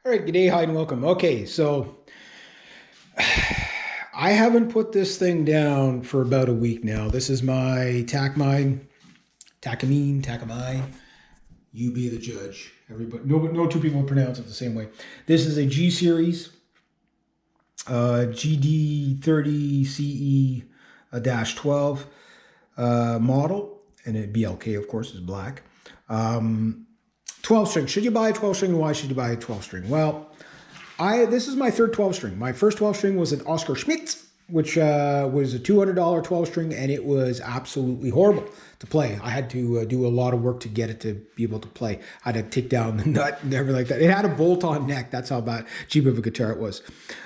All right, good day, hi, and welcome. Okay, so I haven't put this thing down for about a week now. This is my Takamine. You be the judge. Everybody, no two people pronounce it the same way. This is a G series, GD30 CE 12 model, and a BLK, of course, is black. 12 string. Should you buy a 12 string? Why should you buy a 12 string? Well, this is my third 12 string. My first 12 string was an Oscar Schmidt, which was a $200 12 string, and it was absolutely horrible to play. I had to do a lot of work to get it to be able to play. I had to take down the nut and everything like that. It had a bolt-on neck. That's how bad cheap of a guitar it was.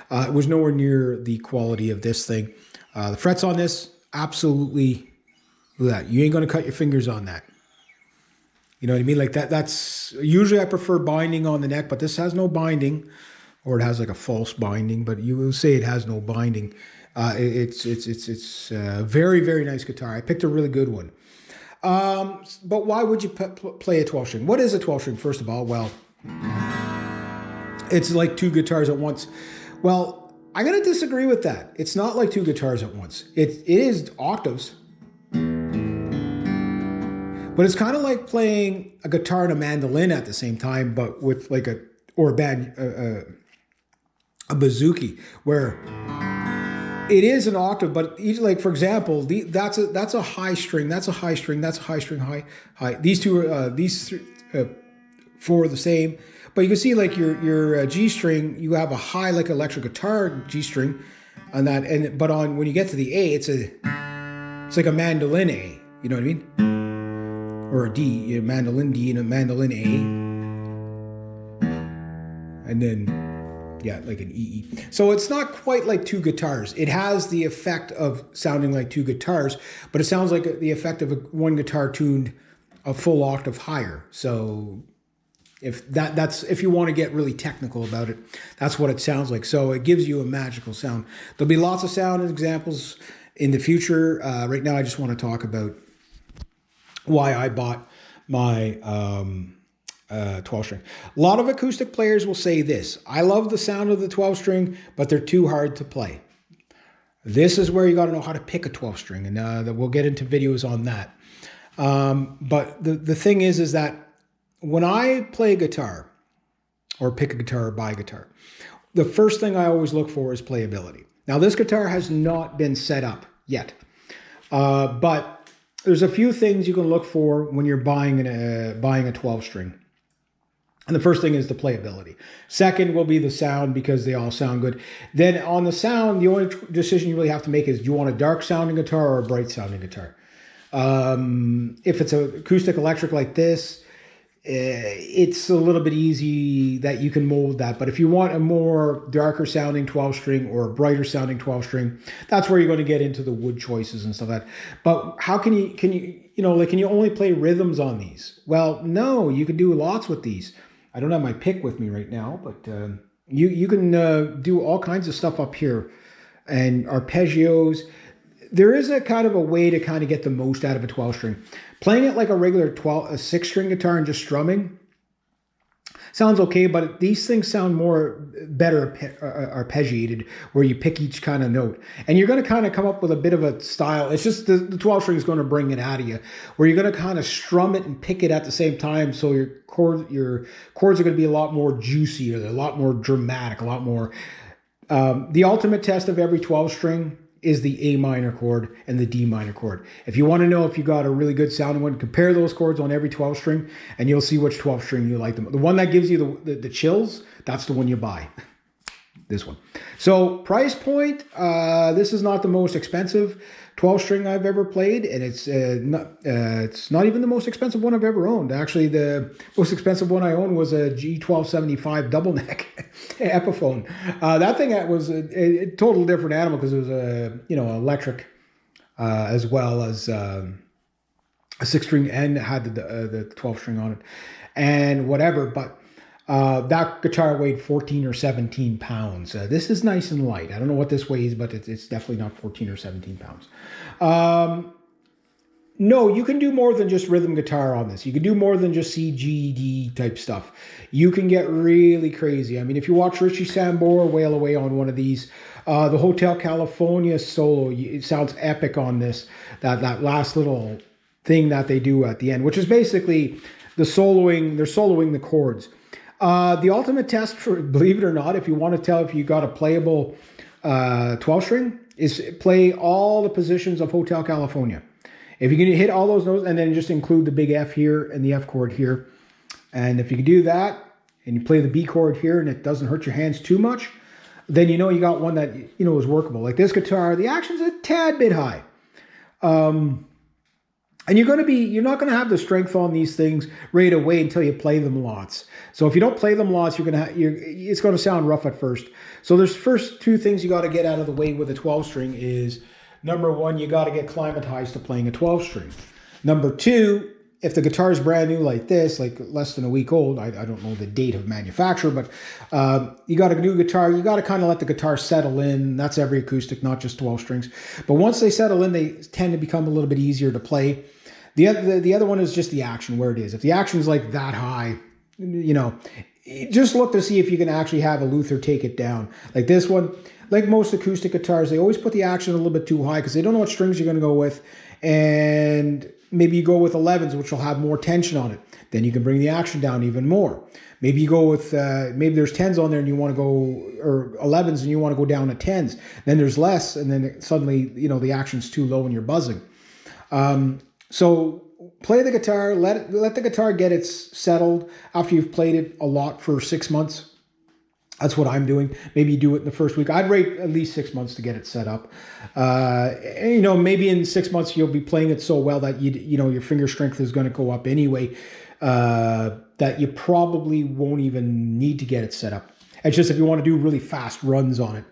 It was nowhere near the quality of this thing. The frets on this, absolutely, look at that. You ain't gonna cut your fingers on that. You know what I mean? Like that. That's usually I prefer binding on the neck, but this has no binding. Or it has like a false binding, but you will say it has no binding. It's a very, very nice guitar. I picked a really good one. But why would you play a 12 string? What is a 12 string, first of all? Well, it's like two guitars at once. Well, I'm going to disagree with that. It's not like two guitars at once. It is octaves. But it's kind of like playing a guitar and a mandolin at the same time, but with like a bouzouki, where it is an octave, but each, like for example, that's a high string, that's a high string, that's a high string, high. These two are four are the same, but you can see like your G string, you have a high like electric guitar G string on that, but on when you get to the A, it's like a mandolin A. You know what I mean? Or a D, a mandolin D and a mandolin A, and then. Yeah, like an EE. So it's not quite like two guitars. It has the effect of sounding like two guitars, but it sounds like the effect of one guitar tuned a full octave higher. So that's if you want to get really technical about it, that's what it sounds like. So it gives you a magical sound. There'll be lots of sound examples in the future. Right now, I just want to talk about why I bought my 12 string. A lot of acoustic players will say this: I love the sound of the 12 string, but they're too hard to play. This is where you got to know how to pick a 12 string, and we'll get into videos on that. But the thing is that when I play guitar or pick a guitar or buy a guitar, the first thing I always look for is playability. Now, this guitar has not been set up yet, but there's a few things you can look for when you're buying a 12 string. And the first thing is the playability. Second will be the sound, because they all sound good. Then on the sound, the only decision you really have to make is, do you want a dark sounding guitar or a bright sounding guitar? If it's an acoustic electric like this, it's a little bit easy that you can mold that. But if you want a more darker sounding 12 string or a brighter sounding 12 string, that's where you're going to get into the wood choices and stuff like that. But how can you only play rhythms on these? Well, no, you can do lots with these. I don't have my pick with me right now, but you can do all kinds of stuff up here, and arpeggios. There is a kind of a way to kind of get the most out of a 12 string. Playing it like a regular 6 string guitar and just strumming sounds okay, but these things sound better arpeggiated, where you pick each kind of note. And you're going to kind of come up with a bit of a style. It's just the 12 string is going to bring it out of you, where you're going to kind of strum it and pick it at the same time. So your chords are going to be a lot more juicy, or they're a lot more dramatic, a lot more. The ultimate test of every 12 string is the A minor chord and the D minor chord. If you want to know if you got a really good sounding one, compare those chords on every 12 string, and you'll see which 12 string you like them. The one that gives you the chills, that's the one you buy. This one. So price point, this is not the most expensive 12 string I've ever played, and it's not even the most expensive one I've ever owned. Actually, the most expensive one I owned was a G1275 double neck Epiphone. That thing was a total different animal, because it was electric as well as a 6 string, and had the 12 string on it and whatever. But that guitar weighed 14 or 17 pounds. This is nice and light. I don't know what this weighs, but it's definitely not 14 or 17 pounds. No, you can do more than just rhythm guitar on this. You can do more than just C, G, D type stuff. You can get really crazy. I mean, if you watch Richie Sambora wail away on one of these, the Hotel California solo, it sounds epic on this. That last little thing that they do at the end, which is basically the soloing. They're soloing the chords. The ultimate test for, believe it or not, if you want to tell if you got a playable 12 string, is play all the positions of Hotel California. If you can hit all those notes and then just include the big F here and the F chord here, and if you can do that and you play the B chord here and it doesn't hurt your hands too much, then you know you got one that you know is workable. Like this guitar, the action's a tad bit high. And you're not going to have the strength on these things right away until you play them lots. So if you don't play them lots, it's going to sound rough at first. So there's first two things you got to get out of the way with a 12 string is, number one, you got to get climatized to playing a 12 string. Number two, if the guitar is brand new like this, like less than a week old, I don't know the date of manufacture, but you got a new guitar, you got to kind of let the guitar settle in. That's every acoustic, not just 12 strings. But once they settle in, they tend to become a little bit easier to play. The other one is just the action, where it is. If the action is like that high, you know, just look to see if you can actually have a Luther take it down. Like this one, like most acoustic guitars, they always put the action a little bit too high because they don't know what strings you're going to go with. And maybe you go with 11s, which will have more tension on it. Then you can bring the action down even more. Maybe you go with, maybe there's 10s on there and you want to go, or 11s and you want to go down to 10s. Then there's less, and then suddenly, you know, the action's too low and you're buzzing. So play the guitar, let the guitar get it settled after you've played it a lot for 6 months. That's what I'm doing. Maybe you do it in the first week. I'd rate at least 6 months to get it set up. And, you know, maybe in 6 months you'll be playing it so well that you know your finger strength is going to go up anyway. That you probably won't even need to get it set up. It's just if you want to do really fast runs on it,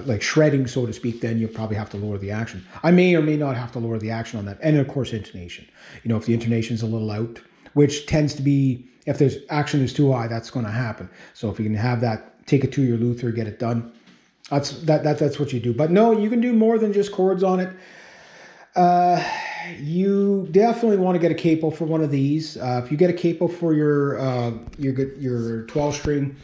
like shredding, so to speak, then you'll probably have to lower the action. I may or may not have to lower the action on that. And of course, intonation. You know, if the intonation's a little out, which tends to be, if there's action is too high, that's going to happen. So if you can have that, take it to your Luther, get it done. That's what you do. But no, you can do more than just chords on it. You definitely want to get a capo for one of these. If you get a capo for your 12 string,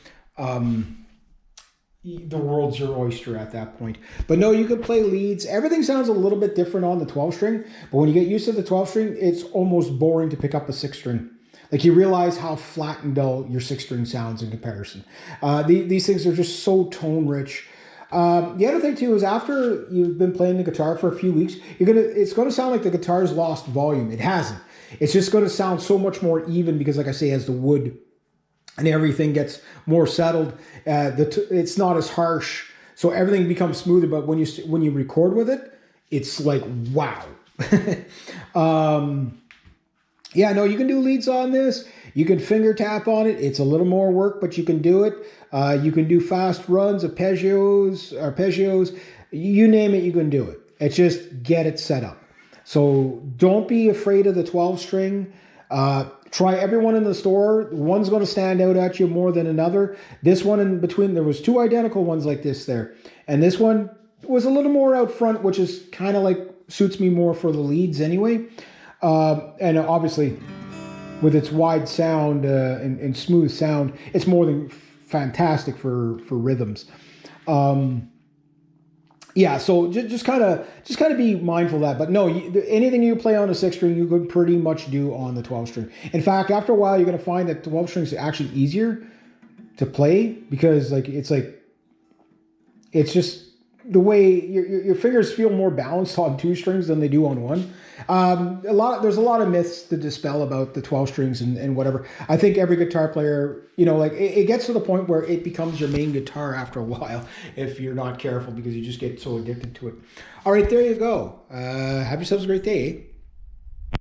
the world's your oyster at that point. But no, you can play leads. Everything sounds a little bit different on the 12 string, but when you get used to the 12 string, it's almost boring to pick up a 6 string. Like you realize how flat and dull your 6 string sounds in comparison. These things are just so tone rich. The other thing too is after you've been playing the guitar for a few weeks, it's gonna sound like the guitar's lost volume. It hasn't. It's just gonna sound so much more even because, like I say, as the wood and everything gets more settled, it's not as harsh, so everything becomes smoother. But when you record with it, it's like wow. Yeah, no, you can do leads on this. You can finger tap on it. It's a little more work, but you can do it. You can do fast runs, arpeggios. You name it, you can do it. It's just get it set up. So don't be afraid of the 12 string. Try everyone in the store. One's going to stand out at you more than another. This one in between, there was 2 identical ones like this there. And this one was a little more out front, which is kind of like suits me more for the leads anyway. And obviously, with its wide sound and smooth sound, it's more than fantastic for rhythms. Yeah, so just kind of be mindful of that. But no, anything you play on a 6 string, you could pretty much do on the 12 string. In fact, after a while, you're going to find that 12 strings are actually easier to play because it's just the way your fingers feel more balanced on 2 strings than they do on 1. There's a lot of myths to dispel about the 12 strings and whatever. I think every guitar player, you know, like it gets to the point where it becomes your main guitar after a while if you're not careful because you just get so addicted to it. All right, there you go. Have yourselves a great day.